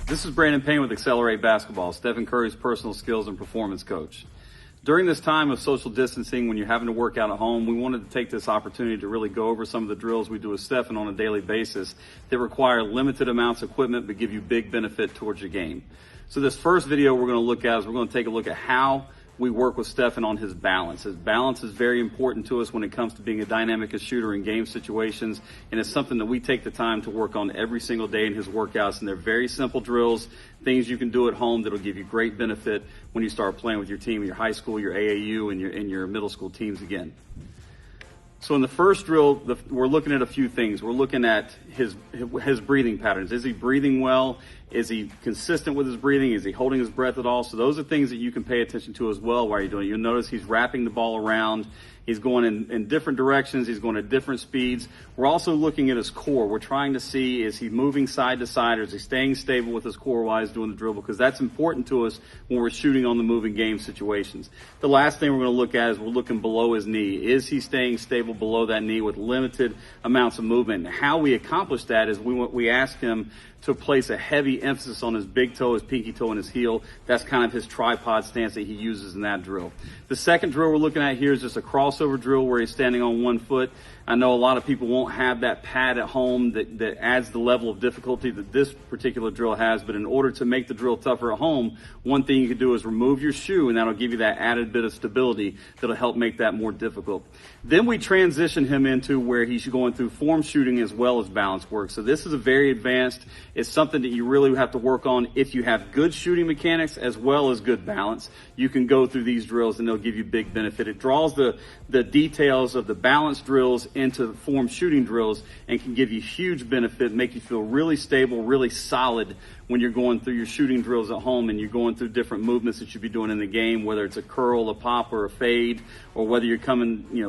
This is Brandon Payne with Accelerate Basketball, Stephen Curry's personal skills and performance coach. During this time of social distancing, when you're having to work out at home, we wanted to take this opportunity to really go over some of the drills we do with Stephen on a daily basis that require limited amounts of equipment but give you big benefit towards your game. So this first video we're going to look at is we're going to take a look at how we work with Stephen on his balance. His balance is very important to us when it comes to being a dynamic shooter in game situations, and it's something that we take the time to work on every single day in his workouts. And they're very simple drills, things you can do at home that'll give you great benefit when you start playing with your team in your high school, your AAU, and your middle school teams again. So in the first drill, we're looking at a few things. We're looking at his breathing patterns. Is he breathing well? Is he consistent with his breathing? Is he holding his breath at all? So those are things that you can pay attention to as well while you're doing it. You'll notice he's wrapping the ball around. He's going in different directions. He's going at different speeds. We're also looking at his core. We're trying to see, is he moving side to side, or is he staying stable with his core while he's doing the drill? Because that's important to us when we're shooting on the moving game situations. The last thing we're going to look at is we're looking below his knee. Is he staying stable below that knee with limited amounts of movement? And how we accomplish that is we ask him to place a heavy emphasis on his big toe, his pinky toe, and his heel. That's kind of his tripod stance that he uses in that drill. The second drill we're looking at here is just a crossover drill where he's standing on one foot. I know a lot of people won't have that pad at home that adds the level of difficulty that this particular drill has, but in order to make the drill tougher at home, one thing you can do is remove your shoe, and that'll give you that added bit of stability that'll help make that more difficult. Then we transition him into where he's going through form shooting as well as balance work. So this is a very advanced, it's something that you really have to work on if you have good shooting mechanics as well as good balance. You can go through these drills and they'll give you big benefit. It draws the details of the balance drills into form shooting drills and can give you huge benefit, make you feel really stable, really solid when you're going through your shooting drills at home and you're going through different movements that you'll be doing in the game, whether it's a curl, a pop, or a fade, or whether you're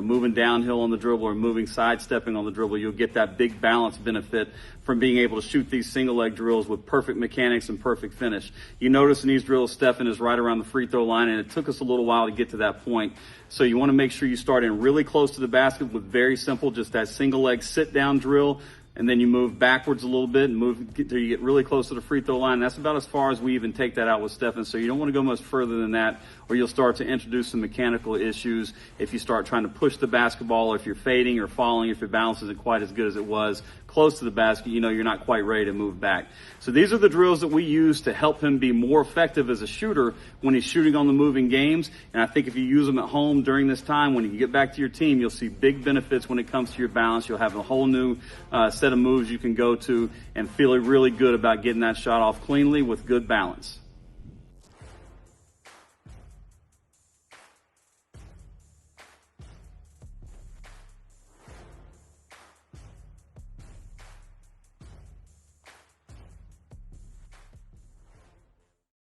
moving downhill on the dribble or moving sidestepping on the dribble. You'll get that big balance benefit from being able to shoot these single leg drills with perfect mechanics and perfect finish. You notice in these drills, Stephen is right around the free throw line, and it took us a little while to get to that point. So you want to make sure you start in really close to the basket with very simple, just that single leg sit down drill, and then you move backwards a little bit and move till you get really close to the free throw line. That's about as far as we even take that out with Stephen. So you don't want to go much further than that, or you'll start to introduce some mechanical issues if you start trying to push the basketball, or if you're fading or falling, if your balance isn't quite as good as it was close to the basket, you're not quite ready to move back. So these are the drills that we use to help him be more effective as a shooter when he's shooting on the moving games. And I think if you use them at home during this time, when you get back to your team, you'll see big benefits when it comes to your balance. You'll have a whole new set of moves you can go to and feel really good about getting that shot off cleanly with good balance.